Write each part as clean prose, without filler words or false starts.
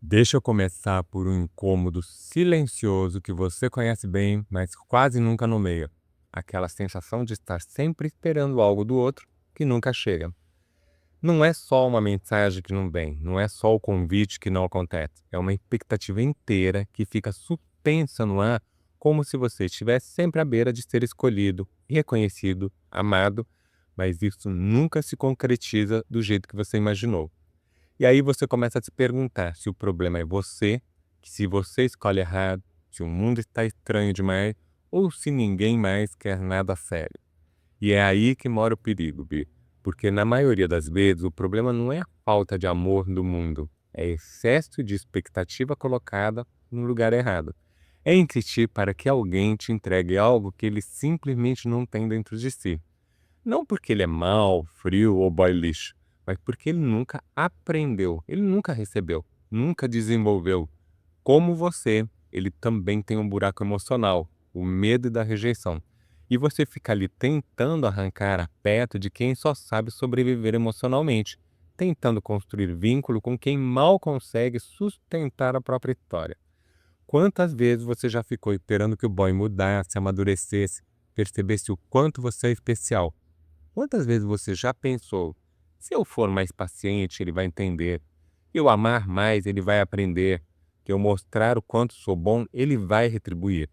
Deixa eu começar por um incômodo silencioso que você conhece bem, mas quase nunca nomeia. Aquela sensação de estar sempre esperando algo do outro que nunca chega. Não é só uma mensagem que não vem, não é só o convite que não acontece. É uma expectativa inteira que fica suspensa no ar, como se você estivesse sempre à beira de ser escolhido, reconhecido, amado, mas isso nunca se concretiza do jeito que você imaginou. E aí você começa a se perguntar se o problema é você, que se você escolhe errado, se o mundo está estranho demais, ou se ninguém mais quer nada a sério. E é aí que mora o perigo, Bi. Porque na maioria das vezes o problema não é a falta de amor do mundo, é excesso de expectativa colocada no lugar errado. É insistir para que alguém te entregue algo que ele simplesmente não tem dentro de si. Não porque ele é mau, frio ou boy lixo, mas porque ele nunca aprendeu, ele nunca recebeu, nunca desenvolveu. Como você, ele também tem um buraco emocional, o medo da rejeição. E você fica ali tentando arrancar a perto de quem só sabe sobreviver emocionalmente, tentando construir vínculo com quem mal consegue sustentar a própria história. Quantas vezes você já ficou esperando que o boy mudasse, amadurecesse, percebesse o quanto você é especial? Quantas vezes você já pensou, se eu for mais paciente, ele vai entender, se eu amar mais, ele vai aprender, que eu mostrar o quanto sou bom, ele vai retribuir?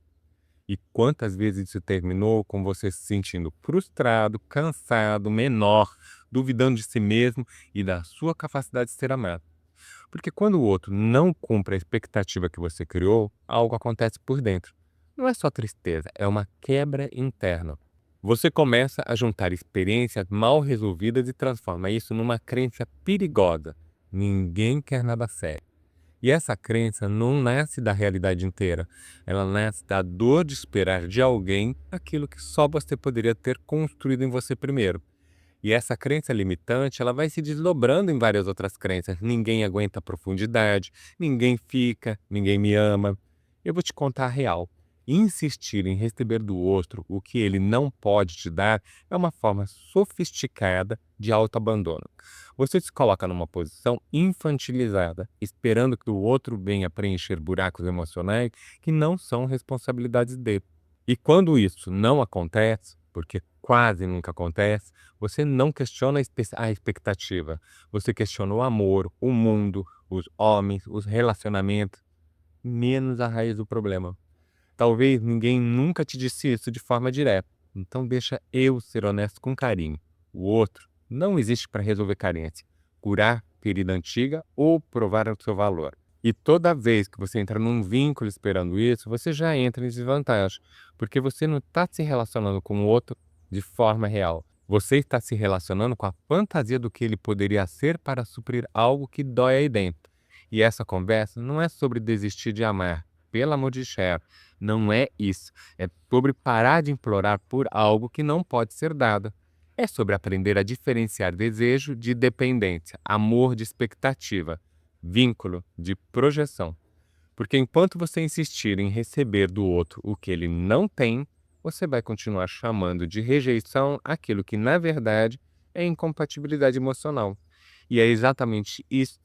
E quantas vezes isso terminou com você se sentindo frustrado, cansado, menor, duvidando de si mesmo e da sua capacidade de ser amado? Porque quando o outro não cumpre a expectativa que você criou, algo acontece por dentro. Não é só tristeza, é uma quebra interna. Você começa a juntar experiências mal resolvidas e transforma isso numa crença perigosa. Ninguém quer nada sério. E essa crença não nasce da realidade inteira. Ela nasce da dor de esperar de alguém aquilo que só você poderia ter construído em você primeiro. E essa crença limitante, ela vai se desdobrando em várias outras crenças. Ninguém aguenta a profundidade, ninguém fica, ninguém me ama. Eu vou te contar a real. Insistir em receber do outro o que ele não pode te dar é uma forma sofisticada de autoabandono. Você se coloca numa posição infantilizada, esperando que o outro venha preencher buracos emocionais que não são responsabilidades dele. E quando isso não acontece, porque quase nunca acontece, você não questiona a expectativa, você questiona o amor, o mundo, os homens, os relacionamentos, menos a raiz do problema. Talvez ninguém nunca te disse isso de forma direta, então deixa eu ser honesto com carinho. O outro não existe para resolver carência, curar ferida antiga ou provar o seu valor. E toda vez que você entra num vínculo esperando isso, você já entra em desvantagem, porque você não está se relacionando com o outro de forma real. Você está se relacionando com a fantasia do que ele poderia ser para suprir algo que dói aí dentro. E essa conversa não é sobre desistir de amar, pelo amor de Cher, não é isso. É sobre parar de implorar por algo que não pode ser dado. É sobre aprender a diferenciar desejo de dependência, amor de expectativa, vínculo de projeção. Porque enquanto você insistir em receber do outro o que ele não tem, você vai continuar chamando de rejeição aquilo que, na verdade, é incompatibilidade emocional. E é exatamente isso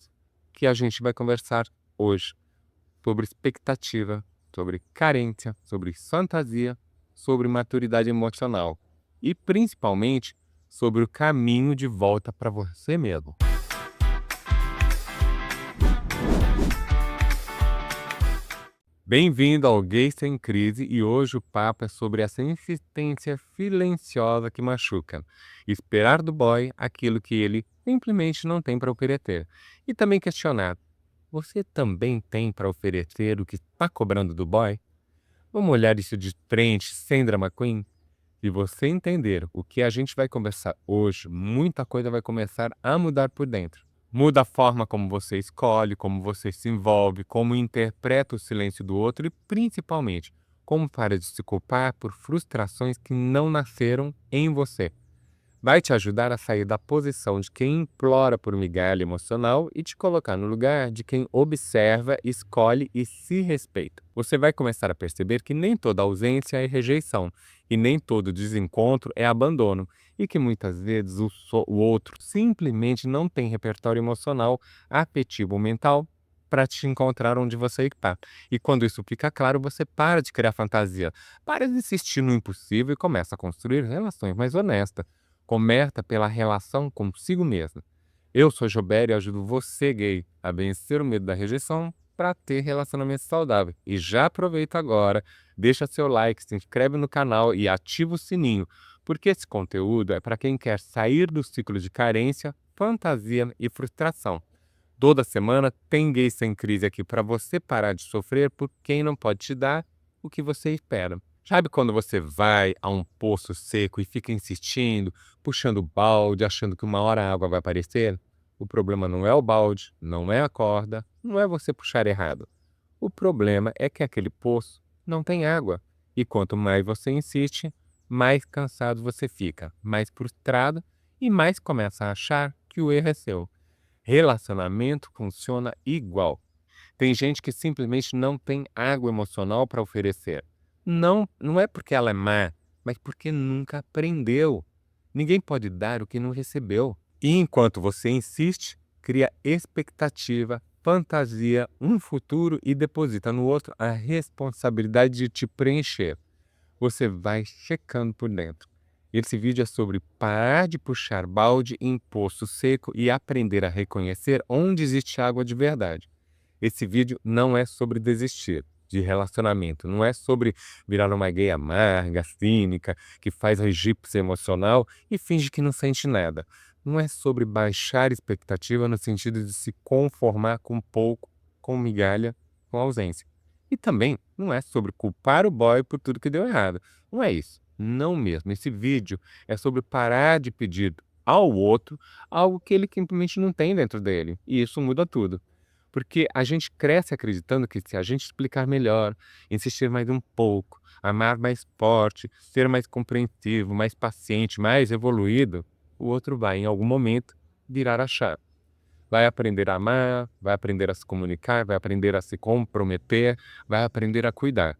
que a gente vai conversar hoje, sobre expectativa, sobre carência, sobre fantasia, sobre maturidade emocional e, principalmente, sobre o caminho de volta para você mesmo. Bem-vindo ao Gay Sem Crise e hoje o papo é sobre essa insistência silenciosa que machuca. Esperar do boy aquilo que ele simplesmente não tem para oferecer. E também questionar, você também tem para oferecer o que está cobrando do boy? Vamos olhar isso de frente, sem drama queen? Se você entender o que a gente vai conversar hoje, muita coisa vai começar a mudar por dentro. Muda a forma como você escolhe, como você se envolve, como interpreta o silêncio do outro e, principalmente, como para de se culpar por frustrações que não nasceram em você. Vai te ajudar a sair da posição de quem implora por migalha emocional e te colocar no lugar de quem observa, escolhe e se respeita. Você vai começar a perceber que nem toda ausência é rejeição e nem todo desencontro é abandono e que muitas vezes o outro simplesmente não tem repertório emocional, afetivo ou mental para te encontrar onde você está. E quando isso fica claro, você para de criar fantasia, para de insistir no impossível e começa a construir relações mais honestas. Começa pela relação consigo mesmo. Eu sou Joberto e ajudo você, gay, a vencer o medo da rejeição para ter relacionamento saudável. E já aproveita agora, deixa seu like, se inscreve no canal e ativa o sininho, porque esse conteúdo é para quem quer sair do ciclo de carência, fantasia e frustração. Toda semana tem Gay Sem Crise aqui para você parar de sofrer por quem não pode te dar o que você espera. Sabe quando você vai a um poço seco e fica insistindo, puxando o balde, achando que uma hora a água vai aparecer? O problema não é o balde, não é a corda, não é você puxar errado. O problema é que aquele poço não tem água. E quanto mais você insiste, mais cansado você fica, mais frustrado e mais começa a achar que o erro é seu. Relacionamento funciona igual. Tem gente que simplesmente não tem água emocional para oferecer. Não é porque ela é má, mas porque nunca aprendeu. Ninguém pode dar o que não recebeu. E enquanto você insiste, cria expectativa, fantasia, um futuro e deposita no outro a responsabilidade de te preencher. Você vai checando por dentro. Esse vídeo é sobre parar de puxar balde em poço seco e aprender a reconhecer onde existe água de verdade. Esse vídeo não é sobre desistir de relacionamento, não é sobre virar uma gay amarga, cínica, que faz egípcia emocional e finge que não sente nada. Não é sobre baixar expectativa no sentido de se conformar com pouco, com migalha, com ausência. E também não é sobre culpar o boy por tudo que deu errado. Não é isso. Não mesmo. Esse vídeo é sobre parar de pedir ao outro algo que ele simplesmente não tem dentro dele. E isso muda tudo. Porque a gente cresce acreditando que se a gente explicar melhor, insistir mais um pouco, amar mais forte, ser mais compreensivo, mais paciente, mais evoluído, o outro vai, em algum momento, virar a chave. Vai aprender a amar, vai aprender a se comunicar, vai aprender a se comprometer, vai aprender a cuidar.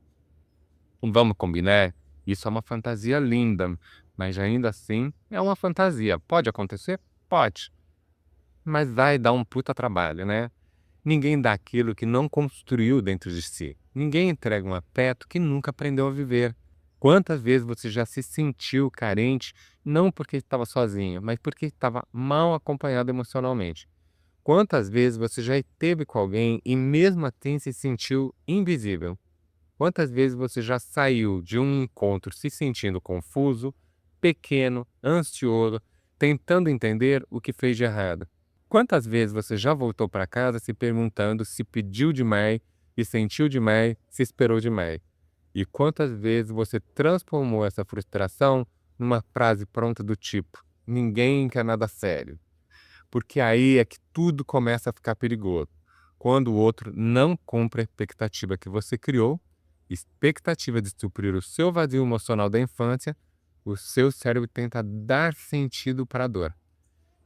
Vamos combinar? Isso é uma fantasia linda, mas ainda assim é uma fantasia. Pode acontecer? Pode. Mas vai dar um puta trabalho, né? Ninguém dá aquilo que não construiu dentro de si. Ninguém entrega um afeto que nunca aprendeu a viver. Quantas vezes você já se sentiu carente, não porque estava sozinho, mas porque estava mal acompanhado emocionalmente? Quantas vezes você já esteve com alguém e mesmo assim se sentiu invisível? Quantas vezes você já saiu de um encontro se sentindo confuso, pequeno, ansioso, tentando entender o que fez de errado? Quantas vezes você já voltou para casa se perguntando se pediu demais, se sentiu demais, se esperou demais? E quantas vezes você transformou essa frustração numa frase pronta do tipo: ninguém quer nada sério? Porque aí é que tudo começa a ficar perigoso. Quando o outro não cumpre a expectativa que você criou, expectativa de suprir o seu vazio emocional da infância, o seu cérebro tenta dar sentido para a dor.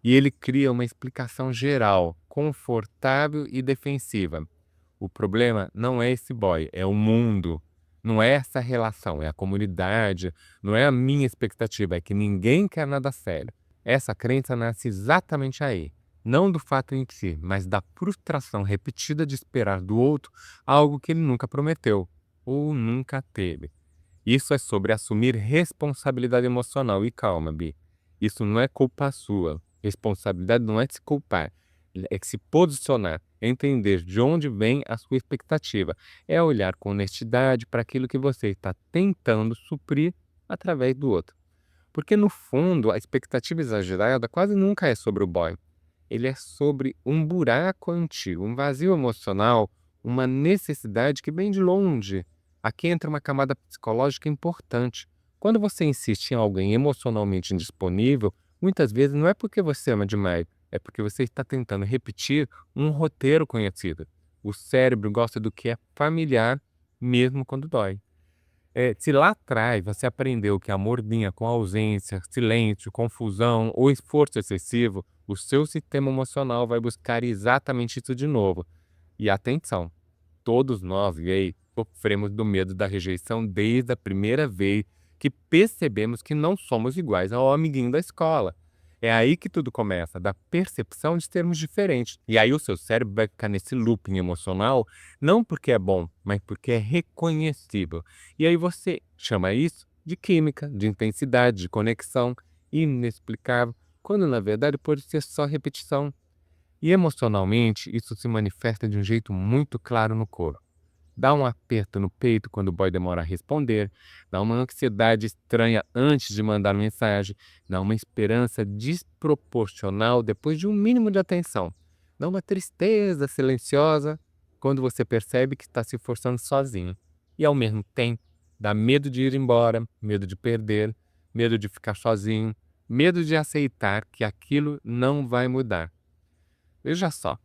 E ele cria uma explicação geral, confortável e defensiva. O problema não é esse boy, é o mundo. Não é essa relação, é a comunidade, não é a minha expectativa, é que ninguém quer nada sério. Essa crença nasce exatamente aí. Não do fato em si, mas da frustração repetida de esperar do outro algo que ele nunca prometeu ou nunca teve. Isso é sobre assumir responsabilidade emocional. E calma, Bi. Isso não é culpa sua. Responsabilidade não é se culpar, é se posicionar, entender de onde vem a sua expectativa. É olhar com honestidade para aquilo que você está tentando suprir através do outro. Porque, no fundo, a expectativa exagerada quase nunca é sobre o boy. Ele é sobre um buraco antigo, um vazio emocional, uma necessidade que vem de longe. Aqui entra uma camada psicológica importante. Quando você insiste em alguém emocionalmente indisponível, muitas vezes não é porque você ama demais, é porque você está tentando repetir um roteiro conhecido. O cérebro gosta do que é familiar, mesmo quando dói. Se lá atrás você aprendeu que amor vinha com ausência, silêncio, confusão ou esforço excessivo, o seu sistema emocional vai buscar exatamente isso de novo. E atenção, todos nós gays sofremos do medo da rejeição desde a primeira vez que percebemos que não somos iguais ao amiguinho da escola. É aí que tudo começa, da percepção de termos diferentes. E aí o seu cérebro vai ficar nesse looping emocional, não porque é bom, mas porque é reconhecível. E aí você chama isso de química, de intensidade, de conexão, inexplicável, quando na verdade pode ser só repetição. E emocionalmente, isso se manifesta de um jeito muito claro no corpo. Dá um aperto no peito quando o boy demora a responder, dá uma ansiedade estranha antes de mandar mensagem, dá uma esperança desproporcional depois de um mínimo de atenção, dá uma tristeza silenciosa quando você percebe que está se forçando sozinho. E ao mesmo tempo, dá medo de ir embora, medo de perder, medo de ficar sozinho, medo de aceitar que aquilo não vai mudar. Veja só,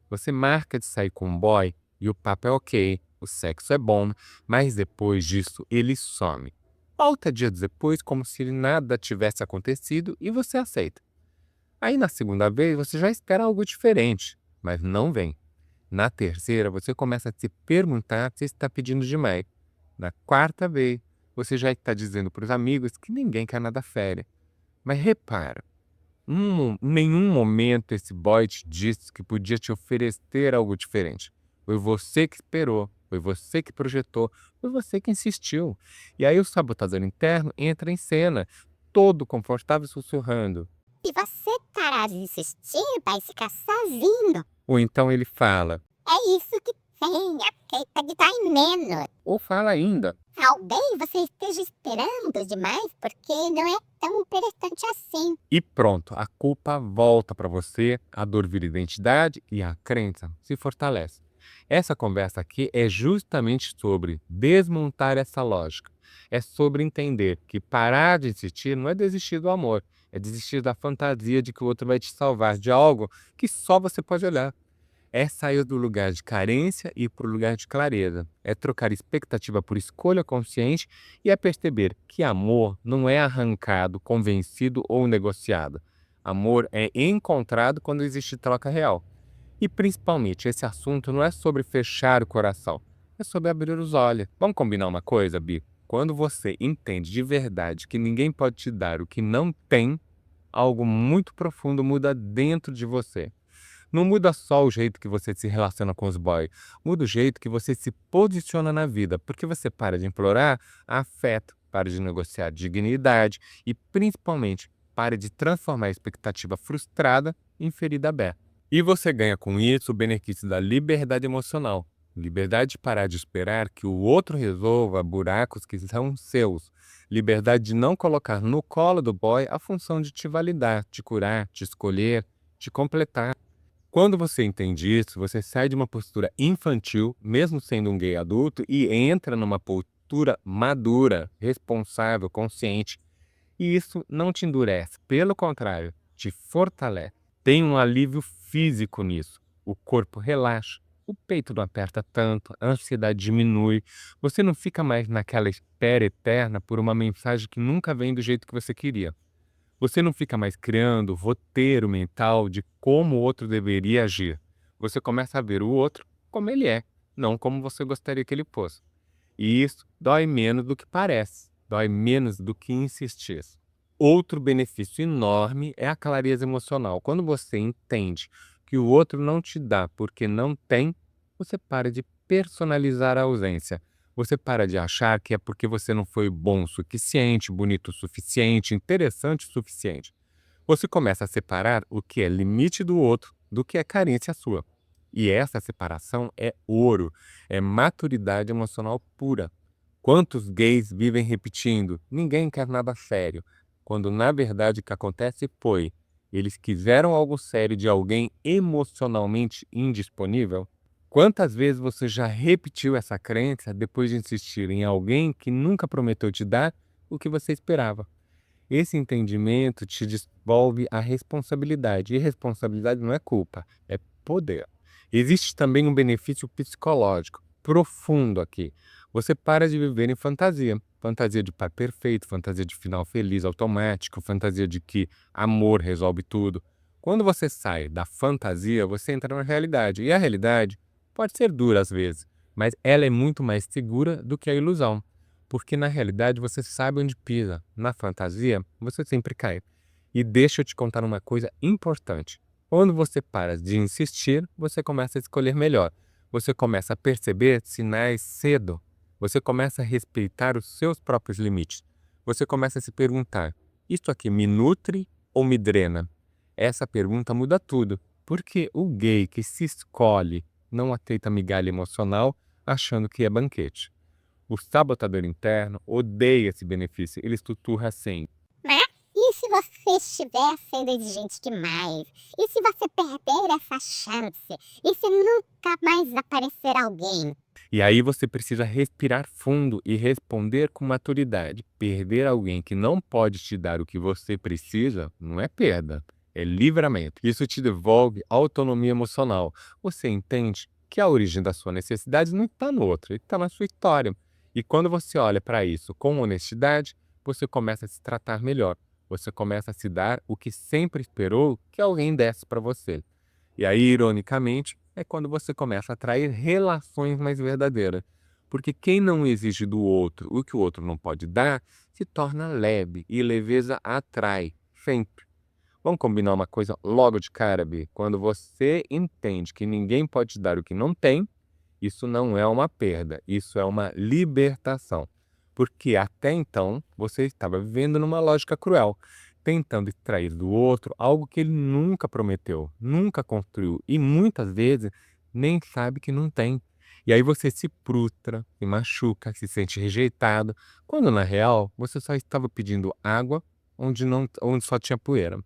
você marca de sair com um boy e o papo é ok, o sexo é bom, mas depois disso ele some. Volta dias depois como se nada tivesse acontecido e você aceita. Aí na segunda vez você já espera algo diferente, mas não vem. Na terceira você começa a se perguntar se está pedindo demais. Na quarta vez você já está dizendo para os amigos que ninguém quer nada férias. Mas repara, em nenhum momento esse boy te disse que podia te oferecer algo diferente. Foi você que esperou, foi você que projetou, foi você que insistiu. E aí o sabotador interno entra em cena, todo confortável sussurrando. Se você parar de insistir, vai ficar sozinho. Ou então ele fala, É isso que tem, aceita de dar em menos. ou fala ainda. Talvez você esteja esperando demais porque não é tão interessante assim. E pronto, a culpa volta para você, a dor vira identidade e a crença se fortalece. Essa conversa aqui é justamente sobre desmontar essa lógica. É sobre entender que parar de insistir não é desistir do amor, é desistir da fantasia de que o outro vai te salvar de algo que só você pode olhar. É sair do lugar de carência e ir para o lugar de clareza. É trocar expectativa por escolha consciente e é perceber que amor não é arrancado, convencido ou negociado. Amor é encontrado quando existe troca real. E principalmente, esse assunto não é sobre fechar o coração, é sobre abrir os olhos. Vamos combinar uma coisa, Bi? Quando você entende de verdade que ninguém pode te dar o que não tem, algo muito profundo muda dentro de você. Não muda só o jeito que você se relaciona com os boys, muda o jeito que você se posiciona na vida, porque você para de implorar afeto, para de negociar dignidade e, principalmente, para de transformar a expectativa frustrada em ferida aberta. E você ganha com isso o benefício da liberdade emocional. Liberdade de parar de esperar que o outro resolva buracos que são seus. Liberdade de não colocar no colo do boy a função de te validar, te curar, te escolher, te completar. Quando você entende isso, você sai de uma postura infantil, mesmo sendo um gay adulto, e entra numa postura madura, responsável, consciente. E isso não te endurece, pelo contrário, te fortalece. Tem um alívio físico nisso. O corpo relaxa, o peito não aperta tanto, a ansiedade diminui. Você não fica mais naquela espera eterna por uma mensagem que nunca vem do jeito que você queria. Você não fica mais criando roteiro mental de como o outro deveria agir. Você começa a ver o outro como ele é, não como você gostaria que ele fosse. E isso dói menos do que parece, dói menos do que insistir. Outro benefício enorme é a clareza emocional. Quando você entende que o outro não te dá porque não tem, você para de personalizar a ausência. Você para de achar que é porque você não foi bom o suficiente, bonito o suficiente, interessante o suficiente. Você começa a separar o que é limite do outro do que é carência sua. E essa separação é ouro, é maturidade emocional pura. Quantos gays vivem repetindo, ninguém quer nada sério, quando na verdade o que acontece foi, eles quiseram algo sério de alguém emocionalmente indisponível? Quantas vezes você já repetiu essa crença depois de insistir em alguém que nunca prometeu te dar o que você esperava? Esse entendimento te devolve a responsabilidade, e responsabilidade não é culpa, é poder. Existe também um benefício psicológico profundo aqui. Você para de viver em fantasia. Fantasia de pai perfeito, fantasia de final feliz automático, fantasia de que amor resolve tudo. Quando você sai da fantasia, você entra na realidade. E a realidade pode ser dura às vezes, mas ela é muito mais segura do que a ilusão. Porque na realidade você sabe onde pisa. Na fantasia, você sempre cai. E deixa eu te contar uma coisa importante. Quando você para de insistir, você começa a escolher melhor. Você começa a perceber sinais cedo. Você começa a respeitar os seus próprios limites. Você começa a se perguntar: isso aqui me nutre ou me drena? Essa pergunta muda tudo, porque o gay que se escolhe não aceita migalha emocional achando que é banquete. O sabotador interno odeia esse benefício, ele estrutura assim: Mas e se você estiver sendo exigente demais? E se você perder essa chance? E se nunca mais aparecer alguém? e aí você precisa respirar fundo e responder com maturidade. Perder alguém que não pode te dar o que você precisa não é perda, é livramento. Isso te devolve autonomia emocional. Você entende que a origem da sua necessidade não está no outro, está na sua história. E quando você olha para isso com honestidade, você começa a se tratar melhor. Você começa a se dar o que sempre esperou que alguém desse para você. E aí, ironicamente, é quando você começa a atrair relações mais verdadeiras. Porque quem não exige do outro o que o outro não pode dar, se torna leve e leveza atrai, sempre. Vamos combinar uma coisa logo de cara, Bi? Quando você entende que ninguém pode te dar o que não tem, isso não é uma perda, isso é uma libertação. Porque até então você estava vivendo numa lógica cruel, tentando extrair do outro algo que ele nunca prometeu, nunca construiu e muitas vezes nem sabe que não tem. E aí você se frustra, se machuca, se sente rejeitado, quando na real você só estava pedindo água onde só tinha poeira.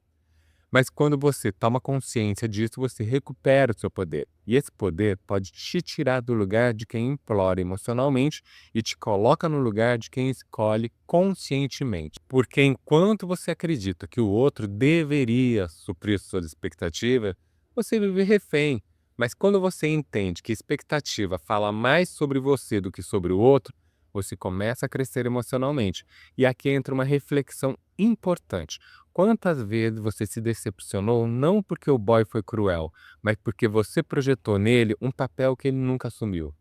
Mas quando você toma consciência disso, você recupera o seu poder. E esse poder pode te tirar do lugar de quem implora emocionalmente e te coloca no lugar de quem escolhe conscientemente. Porque enquanto você acredita que o outro deveria suprir suas expectativas, você vive refém. Mas quando você entende que expectativa fala mais sobre você do que sobre o outro, você começa a crescer emocionalmente. E aqui entra uma reflexão importante. Quantas vezes você se decepcionou não porque o boy foi cruel, mas porque você projetou nele um papel que ele nunca assumiu?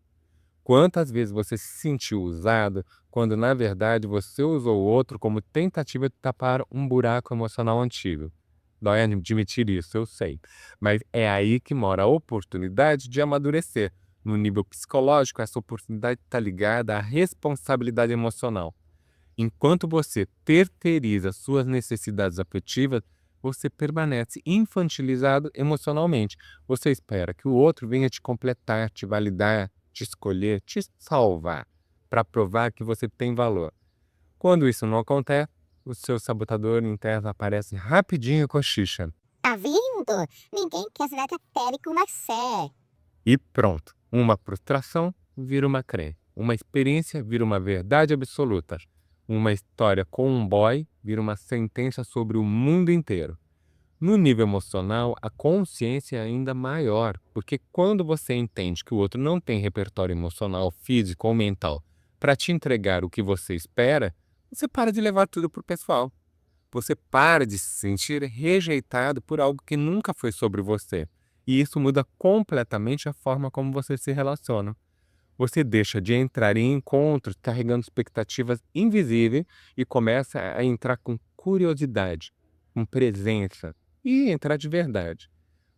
Quantas vezes você se sentiu usado quando na verdade você usou o outro como tentativa de tapar um buraco emocional antigo? Dói admitir isso, eu sei. Mas é aí que mora a oportunidade de amadurecer. No nível psicológico, essa oportunidade está ligada à responsabilidade emocional. Enquanto você terceiriza suas necessidades afetivas, você permanece infantilizado emocionalmente. Você espera que o outro venha te completar, te validar, te escolher, te salvar, para provar que você tem valor. Quando isso não acontece, o seu sabotador interno aparece rapidinho e cochicha. Tá vendo? Ninguém quer nada sério com você. E pronto. Uma frustração vira uma crença. Uma experiência vira uma verdade absoluta. Uma história com um boy vira uma sentença sobre o mundo inteiro. No nível emocional, a consciência é ainda maior, porque quando você entende que o outro não tem repertório emocional, físico ou mental para te entregar o que você espera, você para de levar tudo pro pessoal. Você para de se sentir rejeitado por algo que nunca foi sobre você. E isso muda completamente a forma como você se relaciona. Você deixa de entrar em encontros carregando expectativas invisíveis e começa a entrar com curiosidade, com presença e entrar de verdade.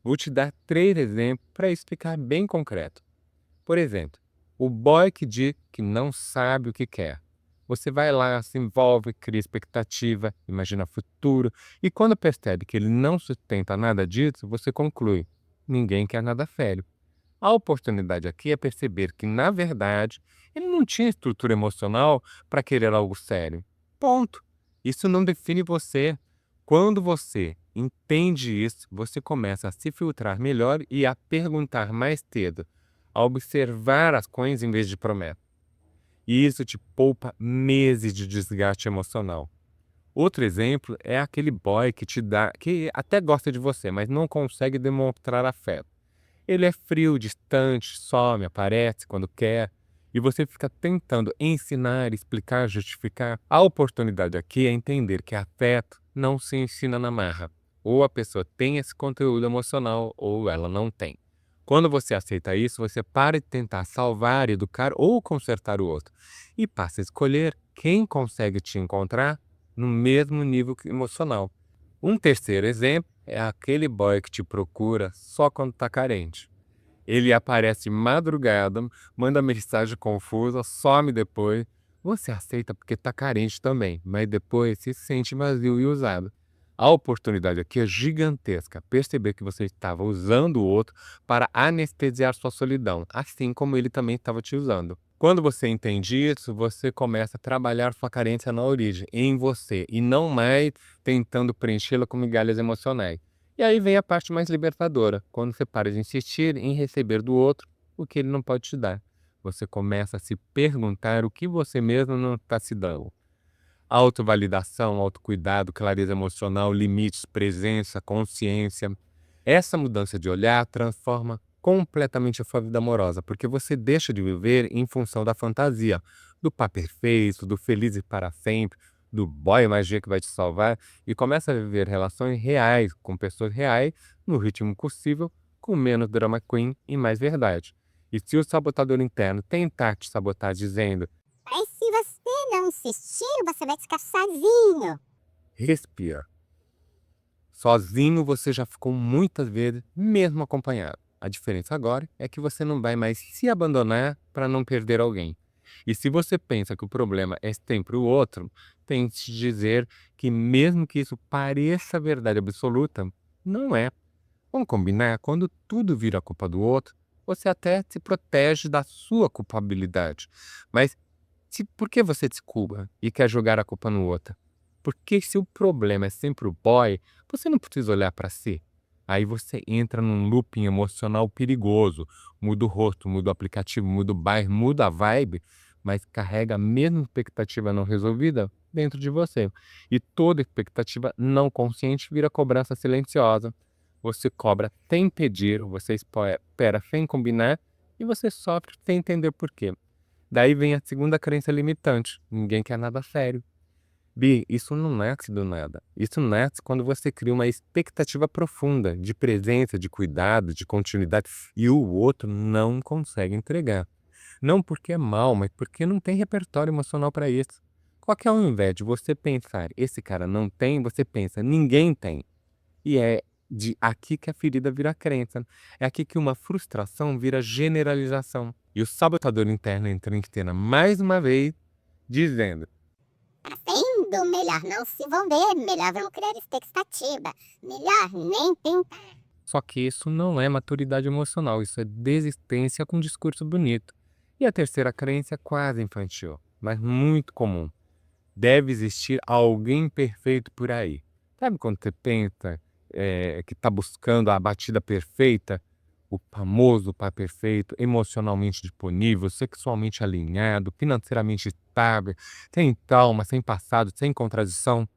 Vou te dar 3 exemplos para isso ficar bem concreto. Por exemplo, o boy que diz que não sabe o que quer. Você vai lá, se envolve, cria expectativa, imagina futuro, e quando percebe que ele não sustenta nada disso, você conclui: ninguém quer nada sério. A oportunidade aqui é perceber que, na verdade, ele não tinha estrutura emocional para querer algo sério. Ponto. Isso não define você. Quando você entende isso, você começa a se filtrar melhor e a perguntar mais cedo, a observar as coisas em vez de promessas. E isso te poupa meses de desgaste emocional. Outro exemplo é aquele boy que te dá, que até gosta de você, mas não consegue demonstrar afeto. Ele é frio, distante, some, aparece quando quer, e você fica tentando ensinar, explicar, justificar. A oportunidade aqui é entender que afeto não se ensina na marra. Ou a pessoa tem esse conteúdo emocional, ou ela não tem. Quando você aceita isso, você para de tentar salvar, educar ou consertar o outro e passa a escolher quem consegue te encontrar no mesmo nível emocional. Um terceiro exemplo é aquele boy que te procura só quando tá carente. Ele aparece de madrugada, manda mensagem confusa, some depois. Você aceita porque tá carente também, mas depois se sente vazio e usado. A oportunidade aqui é gigantesca. Perceber que você estava usando o outro para anestesiar sua solidão, assim como ele também estava te usando. Quando você entende isso, você começa a trabalhar sua carência na origem, em você, e não mais tentando preenchê-la com migalhas emocionais. E aí vem a parte mais libertadora, quando você para de insistir em receber do outro o que ele não pode te dar. Você começa a se perguntar o que você mesmo não está se dando. Autovalidação, autocuidado, clareza emocional, limites, presença, consciência. Essa mudança de olhar transforma completamente a sua vida amorosa, porque você deixa de viver em função da fantasia, do par perfeito, do feliz e para sempre, do boy magia que vai te salvar, e começa a viver relações reais, com pessoas reais, no ritmo possível, com menos drama queen e mais verdade. E se o sabotador interno tentar te sabotar dizendo, Mas se você não insistir, você vai ficar sozinho. respira. Sozinho você já ficou muitas vezes, mesmo acompanhado. A diferença agora é que você não vai mais se abandonar para não perder alguém. E se você pensa que o problema é sempre o outro, tente dizer que mesmo que isso pareça verdade absoluta, não é. Vamos combinar, quando tudo vira culpa do outro, você até se protege da sua culpabilidade. Mas por que você se culpa e quer jogar a culpa no outro? Porque se o problema é sempre o boy, você não precisa olhar para si. Aí você entra num looping emocional perigoso. Muda o rosto, muda o aplicativo, muda o bairro, muda a vibe, mas carrega a mesma expectativa não resolvida dentro de você. E toda expectativa não consciente vira cobrança silenciosa. Você cobra sem pedir, você espera sem combinar e você sofre sem entender por quê. Daí vem a segunda crença limitante: ninguém quer nada sério. Bi, isso não nasce do nada. Isso nasce quando você cria uma expectativa profunda de presença, de cuidado, de continuidade, e o outro não consegue entregar. Não porque é mal, mas porque não tem repertório emocional para isso. Qual que é ao invés de você pensar, esse cara não tem, você pensa, ninguém tem. E é de aqui que a ferida vira crença. É aqui que uma frustração vira generalização. E o sabotador interno entra em cena mais uma vez, dizendo: Tá vendo? Melhor não se envolver, melhor não criar expectativa, melhor nem tentar. só que isso não é maturidade emocional, isso é desistência com discurso bonito. E a terceira crença é quase infantil, mas muito comum: deve existir alguém perfeito por aí. Sabe quando você pensa que está buscando a batida perfeita? O famoso par perfeito, emocionalmente disponível, sexualmente alinhado, financeiramente estável, sem trauma, sem passado, sem contradição.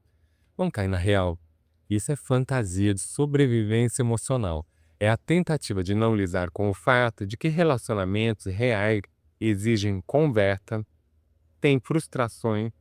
Vamos cair na real. Isso é fantasia de sobrevivência emocional. É a tentativa de não lidar com o fato de que relacionamentos reais exigem conversa, têm frustrações,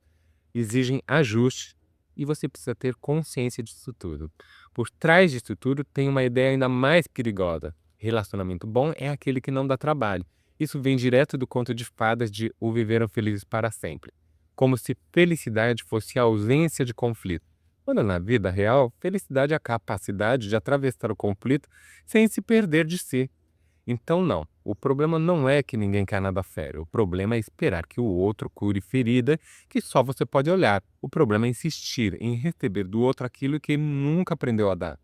exigem ajuste, e você precisa ter consciência disso tudo. Por trás disso tudo tem uma ideia ainda mais perigosa: relacionamento bom é aquele que não dá trabalho. Isso vem direto do conto de fadas de O Viveram Felizes para Sempre. Como se felicidade fosse a ausência de conflito. Quando na vida real, felicidade é a capacidade de atravessar o conflito sem se perder de si. Então, não. O problema não é que ninguém quer nada sério. O problema é esperar que o outro cure ferida que só você pode olhar. O problema é insistir em receber do outro aquilo que ele nunca aprendeu a dar.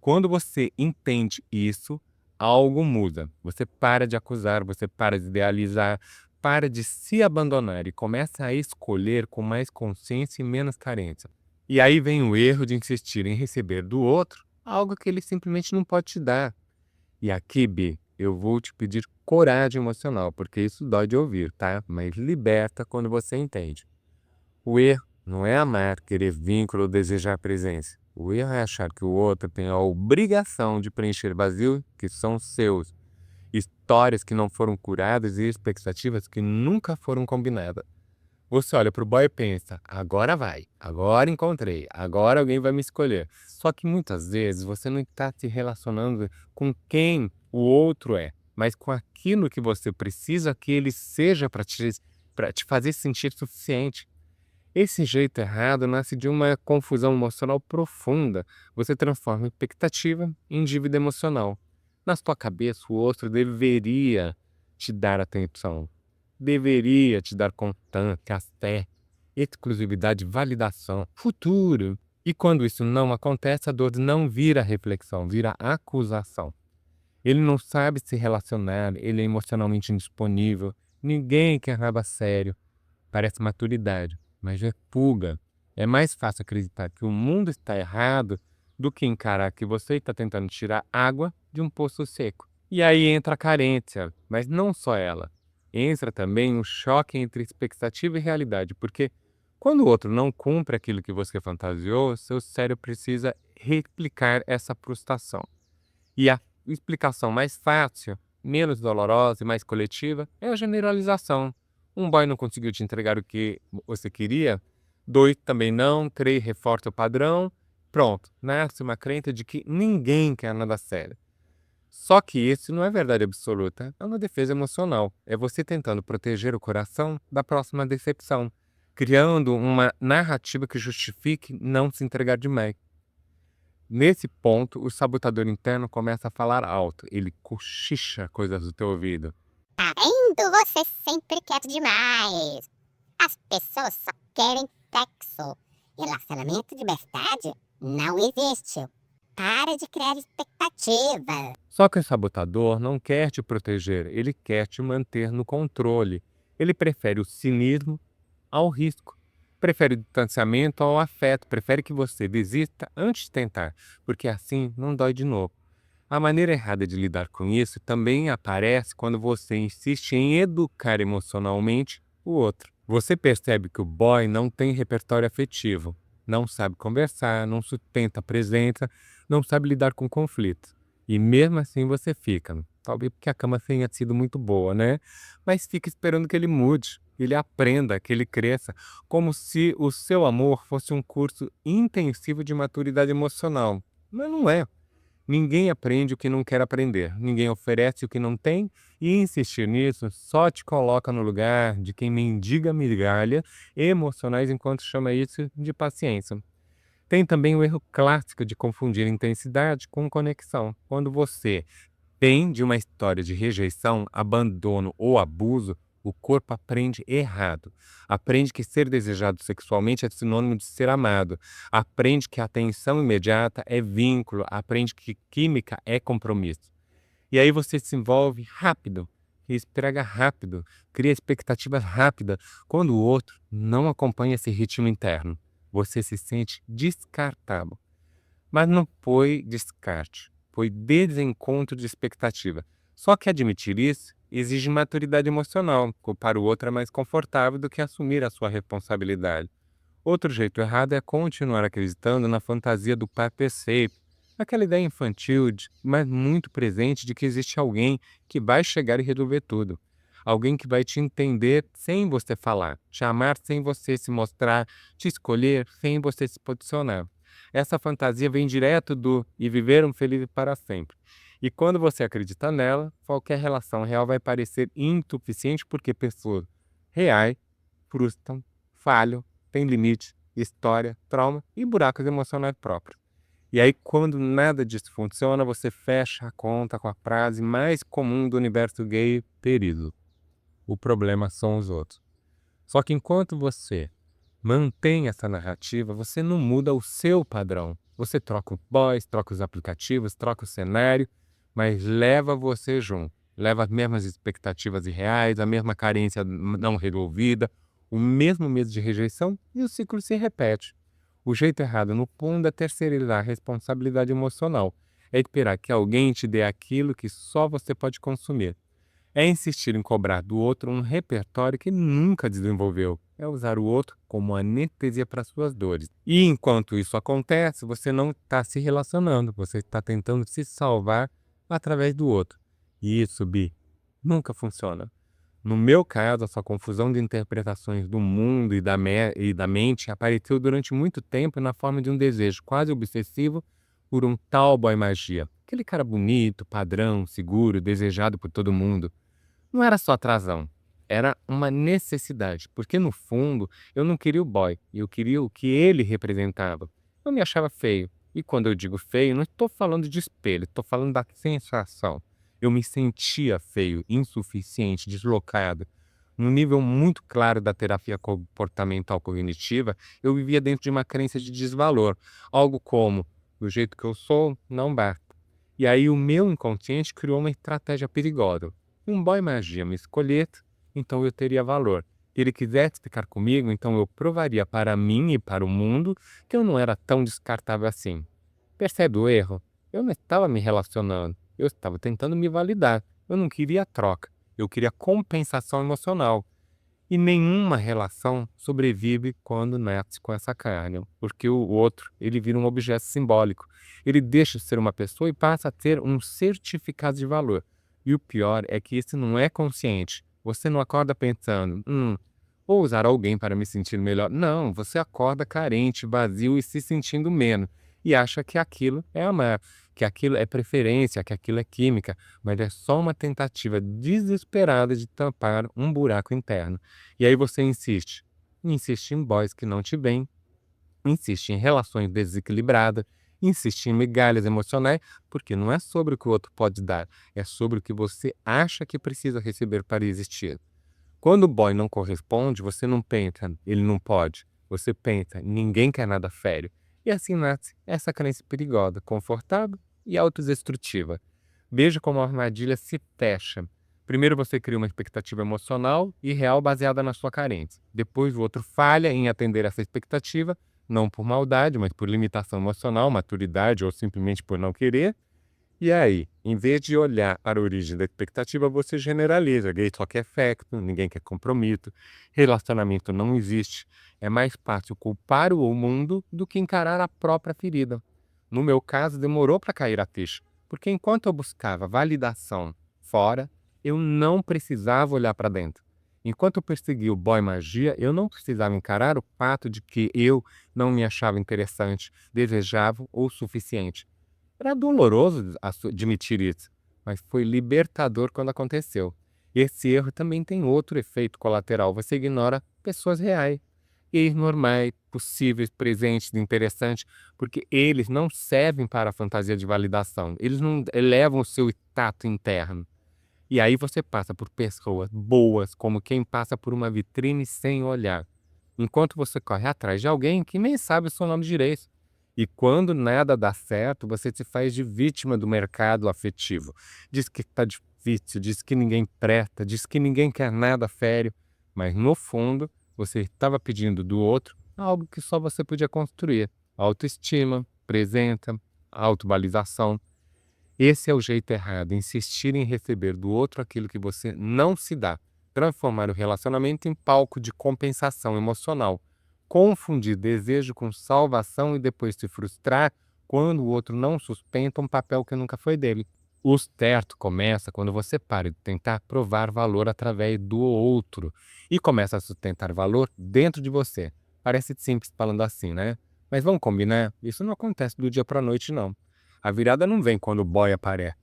Quando você entende isso, algo muda. Você para de acusar, você para de idealizar, para de se abandonar e começa a escolher com mais consciência e menos carência. E aí vem o erro de insistir em receber do outro algo que ele simplesmente não pode te dar. E aqui, Bi, eu vou te pedir coragem emocional, porque isso dói de ouvir, tá? Mas liberta quando você entende. O erro não é amar, querer vínculo ou desejar presença. O erro é achar que o outro tem a obrigação de preencher vazios que são seus, histórias que não foram curadas e expectativas que nunca foram combinadas. Você olha pro boy e pensa: agora vai, agora encontrei, agora alguém vai me escolher. Só que muitas vezes você não está se relacionando com quem o outro é, mas com aquilo que você precisa que ele seja para te fazer sentir suficiente. Esse jeito errado nasce de uma confusão emocional profunda. Você transforma expectativa em dívida emocional. Na sua cabeça, o outro deveria te dar atenção, deveria te dar constância, fé, exclusividade, validação, futuro. E quando isso não acontece, a dor não vira reflexão, vira acusação. Ele não sabe se relacionar, ele é emocionalmente indisponível, ninguém quer nada sério. Parece maturidade, mas é fuga. É mais fácil acreditar que o mundo está errado do que encarar que você está tentando tirar água de um poço seco. E aí entra a carência, mas não só ela. Entra também o choque entre expectativa e realidade, porque quando o outro não cumpre aquilo que você fantasiou, seu cérebro precisa replicar essa frustração. E a explicação mais fácil, menos dolorosa e mais coletiva é a generalização. Um boy não conseguiu te entregar o que você queria, dois também não, três reforça o padrão, pronto, nasce uma crença de que ninguém quer nada sério. Só que isso não é verdade absoluta, é uma defesa emocional. É você tentando proteger o coração da próxima decepção, criando uma narrativa que justifique não se entregar demais. Nesse ponto, o sabotador interno começa a falar alto. Ele cochicha coisas do teu ouvido. Tá vendo? Você sempre quer demais. As pessoas só querem sexo. Relacionamento de verdade não existe. Para de criar expectativa. Só que o sabotador não quer te proteger, ele quer te manter no controle. Ele prefere o cinismo ao risco. Prefere o distanciamento ao afeto. Prefere que você desista antes de tentar, porque assim não dói de novo. A maneira errada de lidar com isso também aparece quando você insiste em educar emocionalmente o outro. Você percebe que o boy não tem repertório afetivo, não sabe conversar, não sustenta a presença, não sabe lidar com conflitos. E mesmo assim você fica, talvez porque a cama tenha sido muito boa, né? Mas fica esperando que ele mude, que ele aprenda, que ele cresça, como se o seu amor fosse um curso intensivo de maturidade emocional. Mas não é. Ninguém aprende o que não quer aprender, ninguém oferece o que não tem, e insistir nisso só te coloca no lugar de quem mendiga migalha emocionais enquanto chama isso de paciência. Tem também o erro clássico de confundir intensidade com conexão. Quando você vem de uma história de rejeição, abandono ou abuso, o corpo aprende errado. Aprende que ser desejado sexualmente é sinônimo de ser amado. Aprende que a atenção imediata é vínculo. Aprende que química é compromisso. E aí você se envolve rápido, estrega rápido, cria expectativas rápidas, quando o outro não acompanha esse ritmo interno. Você se sente descartado. Mas não foi descarte, foi desencontro de expectativa. Só que admitir isso exige maturidade emocional. Culpar o outro é mais confortável do que assumir a sua responsabilidade. Outro jeito errado é continuar acreditando na fantasia do pai perfeito, aquela ideia infantil, mas muito presente, de que existe alguém que vai chegar e resolver tudo. Alguém que vai te entender sem você falar, te amar sem você se mostrar, te escolher sem você se posicionar. Essa fantasia vem direto do "e viveram felizes para sempre". E quando você acredita nela, qualquer relação real vai parecer insuficiente, porque pessoas reais frustram, falham, têm limite, história, trauma e buracos emocionais próprios. E aí, quando nada disso funciona, você fecha a conta com a frase mais comum do universo gay: "Perigo. O problema são os outros". Só que enquanto você mantém essa narrativa, você não muda o seu padrão. Você troca os boys, troca os aplicativos, troca o cenário, mas leva você junto. Leva as mesmas expectativas irreais, a mesma carência não resolvida, o mesmo medo de rejeição, e o ciclo se repete. O jeito errado, no fundo, é terceirizar a responsabilidade emocional. É esperar que alguém te dê aquilo que só você pode consumir. É insistir em cobrar do outro um repertório que nunca desenvolveu. É usar o outro como anestesia para suas dores. E enquanto isso acontece, você não está se relacionando, você está tentando se salvar através do outro. E isso, Bi, nunca funciona. No meu caso, essa confusão de interpretações do mundo e da mente apareceu durante muito tempo na forma de um desejo quase obsessivo por um tal boy magia. Aquele cara bonito, padrão, seguro, desejado por todo mundo. Não era só atrasão. Era uma necessidade, porque no fundo eu não queria o boy, eu queria o que ele representava. Eu me achava feio. E quando eu digo feio, não estou falando de espelho, estou falando da sensação. Eu me sentia feio, insuficiente, deslocado. Num nível muito claro da terapia comportamental cognitiva, eu vivia dentro de uma crença de desvalor. Algo como, do jeito que eu sou, não basta. E aí o meu inconsciente criou uma estratégia perigosa. Se um boy magia me escolhesse, então eu teria valor. Se ele quisesse ficar comigo, então eu provaria para mim e para o mundo que eu não era tão descartável assim. Percebe o erro? Eu não estava me relacionando, eu estava tentando me validar. Eu não queria troca, eu queria compensação emocional. E nenhuma relação sobrevive quando nasce com essa carne, porque o outro, ele vira um objeto simbólico. Ele deixa de ser uma pessoa e passa a ter um certificado de valor. E o pior é que isso não é consciente. Você não acorda pensando, vou usar alguém para me sentir melhor. Não, você acorda carente, vazio e se sentindo menos. E acha que aquilo é amar, que aquilo é preferência, que aquilo é química, mas é só uma tentativa desesperada de tampar um buraco interno. E aí você insiste. Insiste em boys que não te veem, insiste em relações desequilibradas, insiste em migalhas emocionais, porque não é sobre o que o outro pode dar, é sobre o que você acha que precisa receber para existir. Quando o boy não corresponde, você não pensa, ele não pode. Você pensa, ninguém quer nada sério. E assim nasce essa crença perigosa, confortável e autodestrutiva. Veja como a armadilha se fecha. Primeiro você cria uma expectativa emocional e real baseada na sua carência. Depois o outro falha em atender essa expectativa, não por maldade, mas por limitação emocional, maturidade ou simplesmente por não querer. E aí, em vez de olhar para a origem da expectativa, você generaliza. Gay só quer afeto, ninguém quer compromisso, relacionamento não existe. É mais fácil culpar o mundo do que encarar a própria ferida. No meu caso, demorou para cair a ficha, porque enquanto eu buscava validação fora, eu não precisava olhar para dentro. Enquanto eu perseguia o boy magia, eu não precisava encarar o fato de que eu não me achava interessante, desejável ou suficiente. Era doloroso admitir isso, mas foi libertador quando aconteceu. Esse erro também tem outro efeito colateral. Você ignora pessoas reais, e normais, possíveis, presentes, interessantes, porque eles não servem para a fantasia de validação. Eles não elevam o seu status interno. E aí você passa por pessoas boas, como quem passa por uma vitrine sem olhar, enquanto você corre atrás de alguém que nem sabe o seu nome direito. E quando nada dá certo, você se faz de vítima do mercado afetivo. Diz que está difícil, diz que ninguém presta, diz que ninguém quer nada sério. Mas no fundo, você estava pedindo do outro algo que só você podia construir. Autoestima, presença, autovalidação. Esse é o jeito errado, insistir em receber do outro aquilo que você não se dá. Transformar o relacionamento em palco de compensação emocional. Confundir desejo com salvação e depois se frustrar quando o outro não sustenta um papel que nunca foi dele. O certo começa quando você para de tentar provar valor através do outro e começa a sustentar valor dentro de você. Parece simples falando assim, né? Mas vamos combinar? Isso não acontece do dia para a noite, não. A virada não vem quando o boy aparece.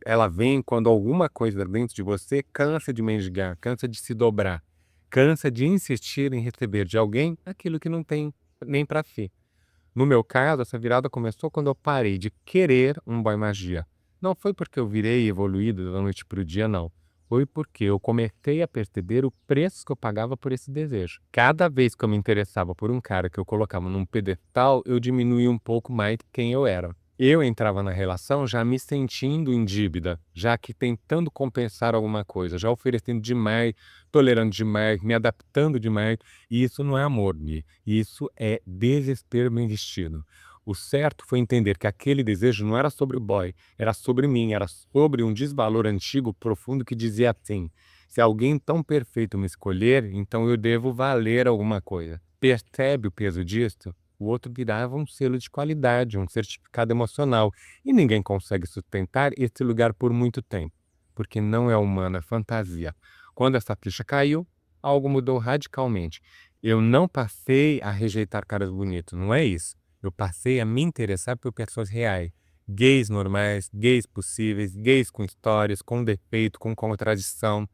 Ela vem quando alguma coisa dentro de você cansa de mendigar, cansa de se dobrar, cansa de insistir em receber de alguém aquilo que não tem nem para si. No meu caso, essa virada começou quando eu parei de querer um boy magia. Não foi porque eu virei evoluído da noite para o dia, não. Foi porque eu comecei a perceber o preço que eu pagava por esse desejo. Cada vez que eu me interessava por um cara que eu colocava num pedestal, eu diminuía um pouco mais quem eu era. Eu entrava na relação já me sentindo em dívida, já que tentando compensar alguma coisa, já oferecendo demais, tolerando demais, me adaptando demais. E isso não é amor, Gui. Isso é desespero bem vestido. O certo foi entender que aquele desejo não era sobre o boy, era sobre mim, era sobre um desvalor antigo profundo que dizia assim: se alguém tão perfeito me escolher, então eu devo valer alguma coisa. Percebe o peso disso? O outro virava um selo de qualidade, um certificado emocional. E ninguém consegue sustentar esse lugar por muito tempo, porque não é humano, é fantasia. Quando essa ficha caiu, algo mudou radicalmente. Eu não passei a rejeitar caras bonitos, não é isso. Eu passei a me interessar por pessoas reais. Gays normais, gays possíveis, gays com histórias, com defeito, com contradição.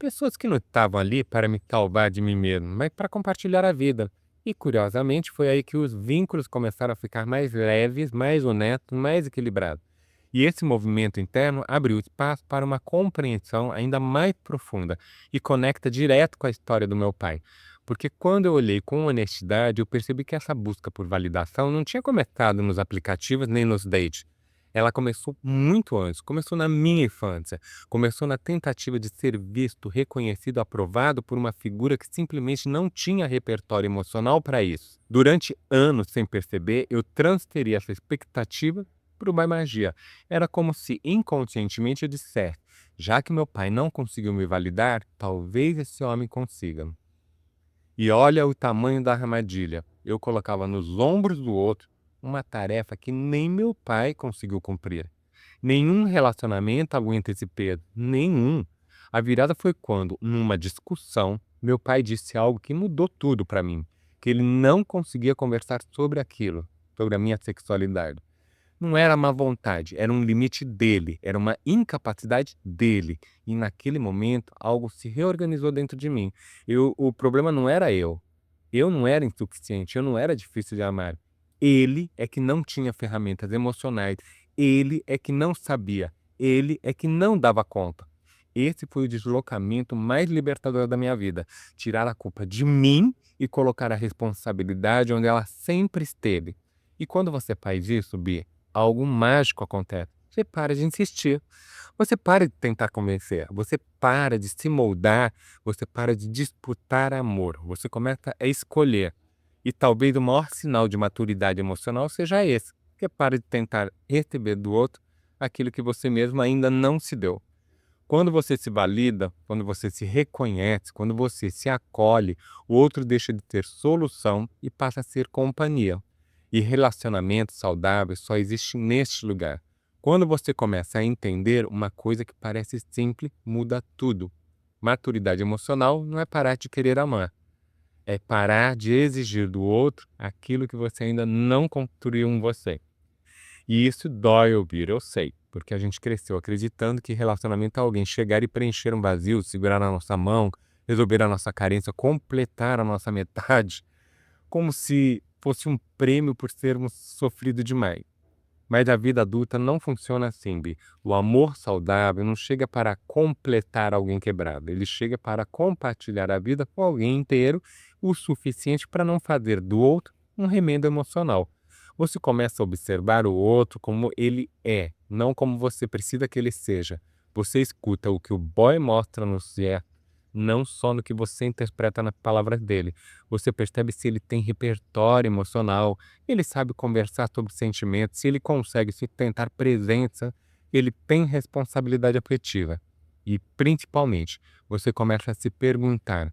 Pessoas que não estavam ali para me salvar de mim mesmo, mas para compartilhar a vida. E curiosamente foi aí que os vínculos começaram a ficar mais leves, mais honestos, mais equilibrados. E esse movimento interno abriu espaço para uma compreensão ainda mais profunda e conecta direto com a história do meu pai. Porque quando eu olhei com honestidade, eu percebi que essa busca por validação não tinha começado nos aplicativos nem nos dates. Ela começou muito antes, começou na minha infância, começou na tentativa de ser visto, reconhecido, aprovado por uma figura que simplesmente não tinha repertório emocional para isso. Durante anos, sem perceber, eu transferi essa expectativa para o By Magia. Era como se inconscientemente eu dissesse: já que meu pai não conseguiu me validar, talvez esse homem consiga. E olha o tamanho da armadilha. Eu colocava nos ombros do outro uma tarefa que nem meu pai conseguiu cumprir. Nenhum relacionamento aguenta esse peso, nenhum. A virada foi quando, numa discussão, meu pai disse algo que mudou tudo para mim, que ele não conseguia conversar sobre aquilo, sobre a minha sexualidade. Não era má vontade, era um limite dele, era uma incapacidade dele. E naquele momento, algo se reorganizou dentro de mim. O problema não era eu. Eu não era insuficiente, eu não era difícil de amar. Ele é que não tinha ferramentas emocionais, ele é que não sabia, ele é que não dava conta. Esse foi o deslocamento mais libertador da minha vida. Tirar a culpa de mim e colocar a responsabilidade onde ela sempre esteve. E quando você faz isso, Bi, algo mágico acontece. Você para de insistir. Você para de tentar convencer. Você para de se moldar. Você para de disputar amor. Você começa a escolher. E talvez o maior sinal de maturidade emocional seja esse. Que para de tentar receber do outro aquilo que você mesmo ainda não se deu. Quando você se valida, quando você se reconhece, quando você se acolhe, o outro deixa de ter solução e passa a ser companhia. E relacionamento saudável só existe neste lugar. Quando você começa a entender uma coisa que parece simples, muda tudo. Maturidade emocional não é parar de querer amar. É parar de exigir do outro aquilo que você ainda não construiu em você. E isso dói ouvir, eu sei, porque a gente cresceu acreditando que relacionamento é alguém chegar e preencher um vazio, segurar a nossa mão, resolver a nossa carência, completar a nossa metade, como se fosse um prêmio por sermos sofrido demais. Mas a vida adulta não funciona assim, Bi. O amor saudável não chega para completar alguém quebrado, ele chega para compartilhar a vida com alguém inteiro, o suficiente para não fazer do outro um remendo emocional. Você começa a observar o outro como ele é, não como você precisa que ele seja. Você escuta o que o boy mostra no gestos, não só no que você interpreta nas palavras dele. Você percebe se ele tem repertório emocional, ele sabe conversar sobre sentimentos, se ele consegue se tentar presença, ele tem responsabilidade afetiva. E, principalmente, você começa a se perguntar: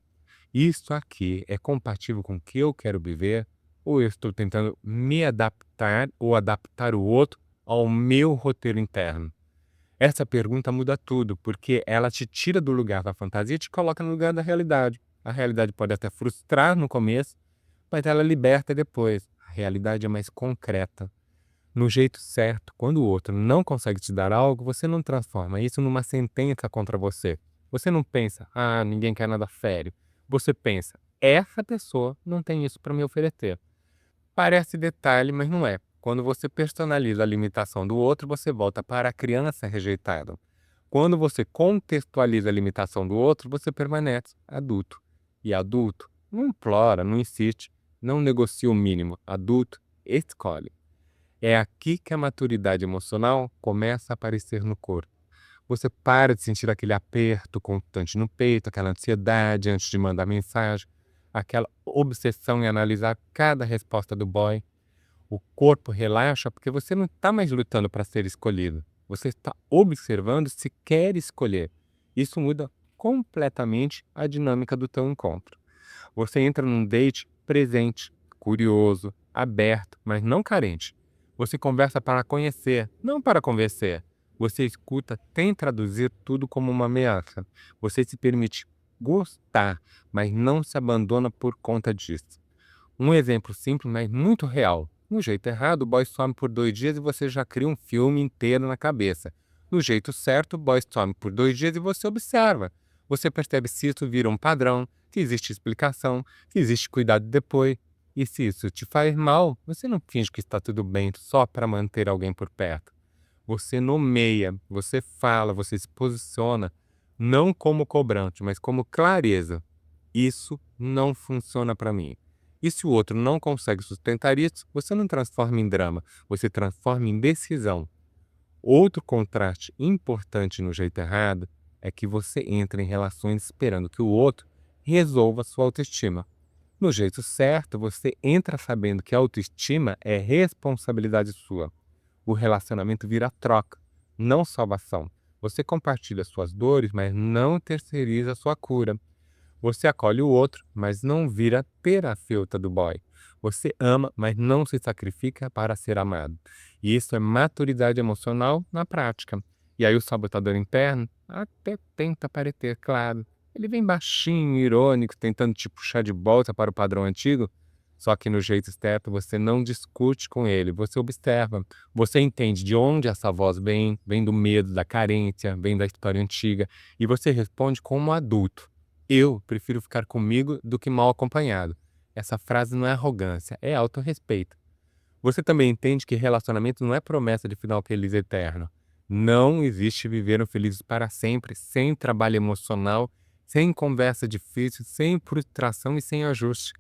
isso aqui é compatível com o que eu quero viver? Ou eu estou tentando me adaptar ou adaptar o outro ao meu roteiro interno? Essa pergunta muda tudo, porque ela te tira do lugar da fantasia e te coloca no lugar da realidade. A realidade pode até frustrar no começo, mas ela liberta depois. A realidade é mais concreta. No jeito certo, quando o outro não consegue te dar algo, você não transforma isso numa sentença contra você. Você não pensa: ah, ninguém quer nada sério. Você pensa: essa pessoa não tem isso para me oferecer. Parece detalhe, mas não é. Quando você personaliza a limitação do outro, você volta para a criança rejeitada. Quando você contextualiza a limitação do outro, você permanece adulto. E adulto não implora, não insiste, não negocia o mínimo. Adulto escolhe. É aqui que a maturidade emocional começa a aparecer no corpo. Você para de sentir aquele aperto constante no peito, aquela ansiedade antes de mandar mensagem, aquela obsessão em analisar cada resposta do boy. O corpo relaxa porque você não está mais lutando para ser escolhido. Você está observando se quer escolher. Isso muda completamente a dinâmica do teu encontro. Você entra num date presente, curioso, aberto, mas não carente. Você conversa para conhecer, não para convencer. Você escuta, sem traduzir tudo como uma ameaça. Você se permite gostar, mas não se abandona por conta disso. Um exemplo simples, mas muito real. No jeito errado, o boy some por 2 dias e você já cria um filme inteiro na cabeça. No jeito certo, o boy some por 2 dias e você observa. Você percebe se isso vira um padrão, se existe explicação, se existe cuidado depois. E se isso te faz mal, você não finge que está tudo bem só para manter alguém por perto. Você nomeia, você fala, você se posiciona, não como cobrante, mas como clareza. Isso não funciona para mim. E se o outro não consegue sustentar isso, você não transforma em drama, você transforma em decisão. Outro contraste importante no jeito errado é que você entra em relações esperando que o outro resolva sua autoestima. No jeito certo, você entra sabendo que a autoestima é responsabilidade sua. O relacionamento vira troca, não salvação. Você compartilha suas dores, mas não terceiriza sua cura. Você acolhe o outro, mas não vira terapeuta do boy. Você ama, mas não se sacrifica para ser amado. E isso é maturidade emocional na prática. E aí o sabotador interno até tenta parecer claro. Ele vem baixinho, irônico, tentando te puxar de volta para o padrão antigo. Só que no jeito certo você não discute com ele, você observa. Você entende de onde essa voz vem, vem do medo, da carência, vem da história antiga. E você responde como adulto. Eu prefiro ficar comigo do que mal acompanhado. Essa frase não é arrogância, é autorrespeito. Você também entende que relacionamento não é promessa de final feliz eterno. Não existe viver felizes para sempre, sem trabalho emocional, sem conversa difícil, sem frustração e sem ajuste.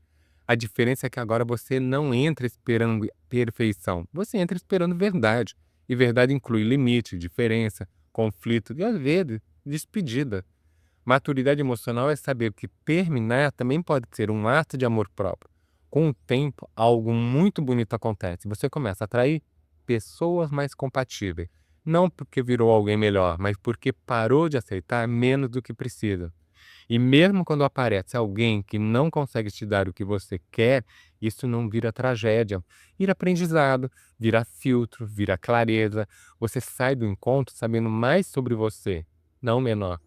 A diferença é que agora você não entra esperando perfeição, você entra esperando verdade. E verdade inclui limite, diferença, conflito e, às vezes, despedida. Maturidade emocional é saber que terminar também pode ser um ato de amor próprio. Com o tempo, algo muito bonito acontece. Você começa a atrair pessoas mais compatíveis. Não porque virou alguém melhor, mas porque parou de aceitar menos do que precisa. E mesmo quando aparece alguém que não consegue te dar o que você quer, isso não vira tragédia. Vira aprendizado, vira filtro, vira clareza. Você sai do encontro sabendo mais sobre você, não menor.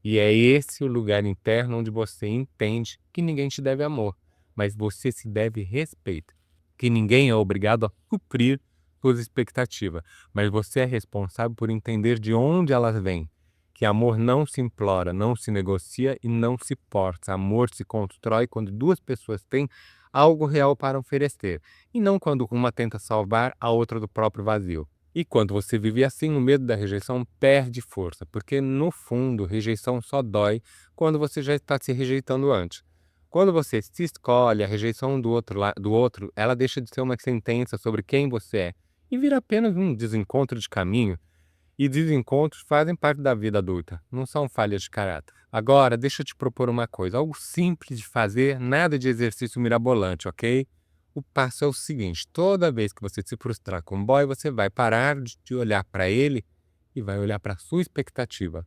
E é esse o lugar interno onde você entende que ninguém te deve amor, mas você se deve respeito. Que ninguém é obrigado a suprir suas expectativas, mas você é responsável por entender de onde elas vêm. Que amor não se implora, não se negocia e não se força. Amor se constrói quando duas pessoas têm algo real para oferecer, e não quando uma tenta salvar a outra do próprio vazio. E quando você vive assim, o medo da rejeição perde força, porque no fundo, rejeição só dói quando você já está se rejeitando antes. Quando você se escolhe, a rejeição do outro, ela deixa de ser uma sentença sobre quem você é e vira apenas um desencontro de caminho. E desencontros fazem parte da vida adulta, não são falhas de caráter. Agora, deixa eu te propor uma coisa, algo simples de fazer, nada de exercício mirabolante, ok? O passo é o seguinte: toda vez que você se frustrar com um boy, você vai parar de olhar para ele e vai olhar para a sua expectativa.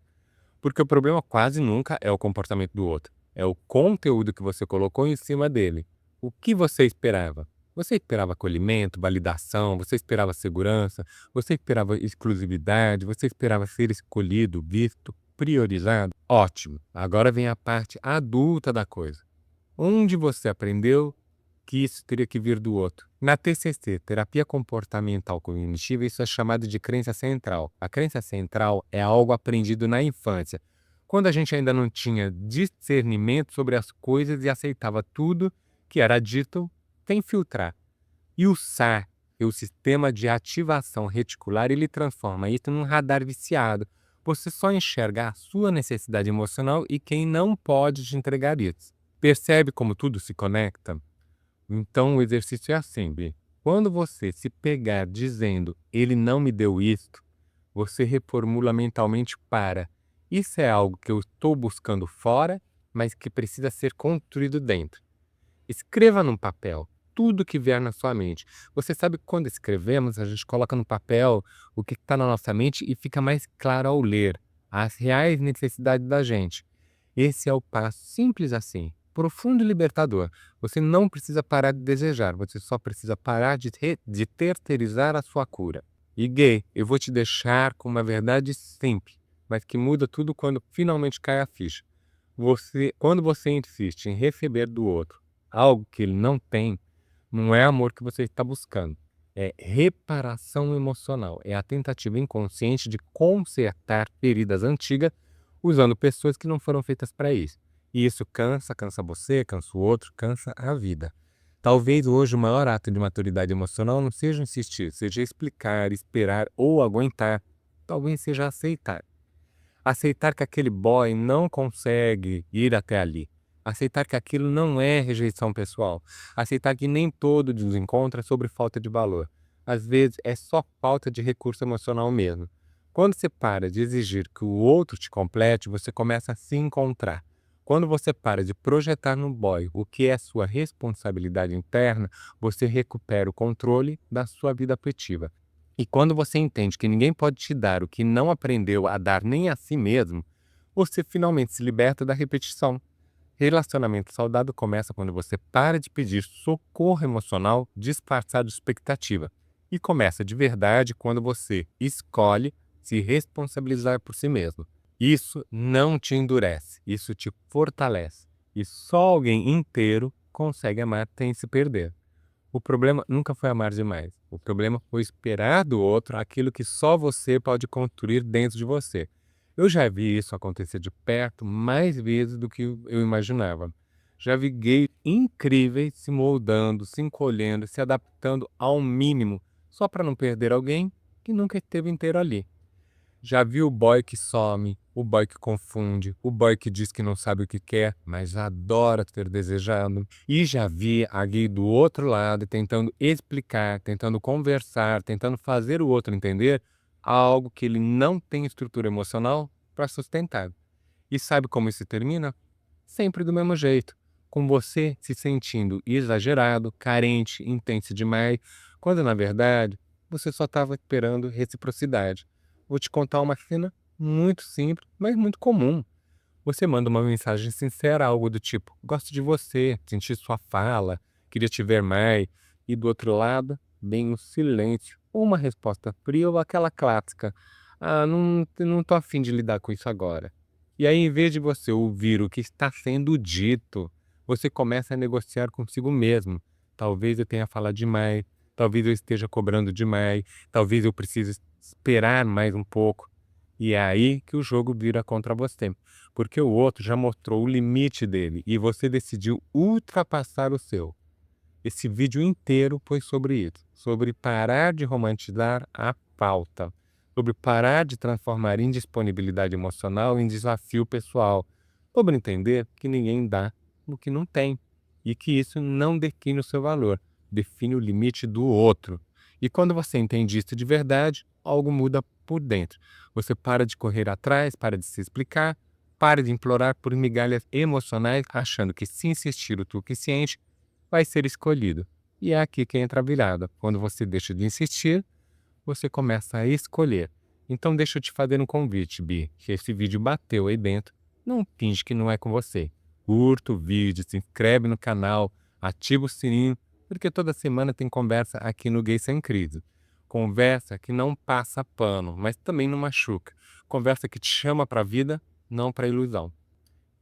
Porque o problema quase nunca é o comportamento do outro, é o conteúdo que você colocou em cima dele. O que você esperava? Você esperava acolhimento, validação, você esperava segurança, você esperava exclusividade, você esperava ser escolhido, visto, priorizado? Ótimo! Agora vem a parte adulta da coisa. Onde você aprendeu que isso teria que vir do outro? Na TCC, Terapia Comportamental Cognitiva, isso é chamado de crença central. A crença central é algo aprendido na infância, quando a gente ainda não tinha discernimento sobre as coisas e aceitava tudo que era dito sem filtrar. E o SAR, que é o sistema de ativação reticular, ele transforma isso num radar viciado. Você só enxerga a sua necessidade emocional e quem não pode te entregar isso. Percebe como tudo se conecta? Então o exercício é assim, Bi. Quando você se pegar dizendo ele não me deu isto, você reformula mentalmente para isso é algo que eu estou buscando fora, mas que precisa ser construído dentro. Escreva num papel tudo que vier na sua mente. Você sabe que quando escrevemos, a gente coloca no papel o que está na nossa mente e fica mais claro ao ler as reais necessidades da gente. Esse é o passo simples assim, profundo e libertador. Você não precisa parar de desejar, você só precisa parar de terceirizar a sua cura. E gay, eu vou te deixar com uma verdade simples, mas que muda tudo quando finalmente cai a ficha. Quando você insiste em receber do outro algo que ele não tem, não é amor que você está buscando. É reparação emocional. É a tentativa inconsciente de consertar feridas antigas usando pessoas que não foram feitas para isso. E isso cansa você, cansa o outro, cansa a vida. Talvez hoje o maior ato de maturidade emocional não seja insistir, seja explicar, esperar ou aguentar. Talvez seja aceitar. Aceitar que aquele boy não consegue ir até ali. Aceitar que aquilo não é rejeição pessoal. Aceitar que nem todo desencontro é sobre falta de valor. Às vezes é só falta de recurso emocional mesmo. Quando você para de exigir que o outro te complete, você começa a se encontrar. Quando você para de projetar no boy o que é sua responsabilidade interna, você recupera o controle da sua vida afetiva. E quando você entende que ninguém pode te dar o que não aprendeu a dar nem a si mesmo, você finalmente se liberta da repetição. Relacionamento saudável começa quando você para de pedir socorro emocional disfarçado de expectativa. E começa de verdade quando você escolhe se responsabilizar por si mesmo. Isso não te endurece, isso te fortalece. E só alguém inteiro consegue amar sem se perder. O problema nunca foi amar demais. O problema foi esperar do outro aquilo que só você pode construir dentro de você. Eu já vi isso acontecer de perto mais vezes do que eu imaginava. Já vi gays incríveis se moldando, se encolhendo, se adaptando ao mínimo, só para não perder alguém que nunca esteve inteiro ali. Já vi o boy que some, o boy que confunde, o boy que diz que não sabe o que quer, mas adora ter desejado. E já vi a gay do outro lado tentando explicar, tentando conversar, tentando fazer o outro entender algo que ele não tem estrutura emocional para sustentar. E sabe como isso termina? Sempre do mesmo jeito, com você se sentindo exagerado, carente, intenso demais, quando na verdade você só estava esperando reciprocidade. Vou te contar uma cena muito simples, mas muito comum. Você manda uma mensagem sincera, algo do tipo: gosto de você, senti sua fala, queria te ver mais. E do outro lado, vem um silêncio, ou uma resposta fria, ou aquela clássica: ah, não tô afim de lidar com isso agora. E aí, em vez de você ouvir o que está sendo dito, você começa a negociar consigo mesmo. Talvez eu tenha falado demais, talvez eu esteja cobrando demais, talvez eu precise esperar mais um pouco. E é aí que o jogo vira contra você, porque o outro já mostrou o limite dele e você decidiu ultrapassar o seu. Esse vídeo inteiro foi sobre isso, sobre parar de romantizar a falta, sobre parar de transformar indisponibilidade emocional em desafio pessoal, sobre entender que ninguém dá o que não tem e que isso não define o seu valor, define o limite do outro. E quando você entende isso de verdade, algo muda por dentro. Você para de correr atrás, para de se explicar, para de implorar por migalhas emocionais, achando que se insistir o suficiente, vai ser escolhido. E é aqui que entra a virada. Quando você deixa de insistir, você começa a escolher. Então deixa eu te fazer um convite, Bi. Se esse vídeo bateu aí dentro, não finge que não é com você. Curta o vídeo, se inscreve no canal, ativa o sininho, porque toda semana tem conversa aqui no Gay Sem Crise. Conversa que não passa pano, mas também não machuca. Conversa que te chama para a vida, não para ilusão.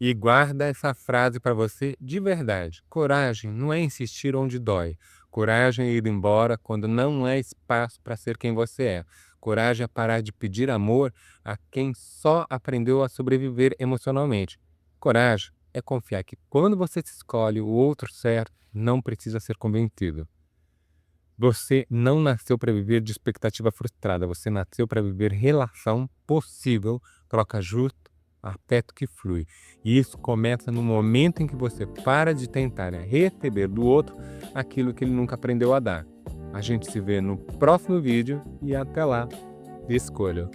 E guarda essa frase para você de verdade. Coragem não é insistir onde dói. Coragem é ir embora quando não é espaço para ser quem você é. Coragem é parar de pedir amor a quem só aprendeu a sobreviver emocionalmente. Coragem é confiar que quando você se escolhe o outro certo, não precisa ser convencido. Você não nasceu para viver de expectativa frustrada. Você nasceu para viver relação possível, troca justa, afeto que flui. E isso começa no momento em que você para de tentar receber do outro aquilo que ele nunca aprendeu a dar. A gente se vê no próximo vídeo e até lá, escolha.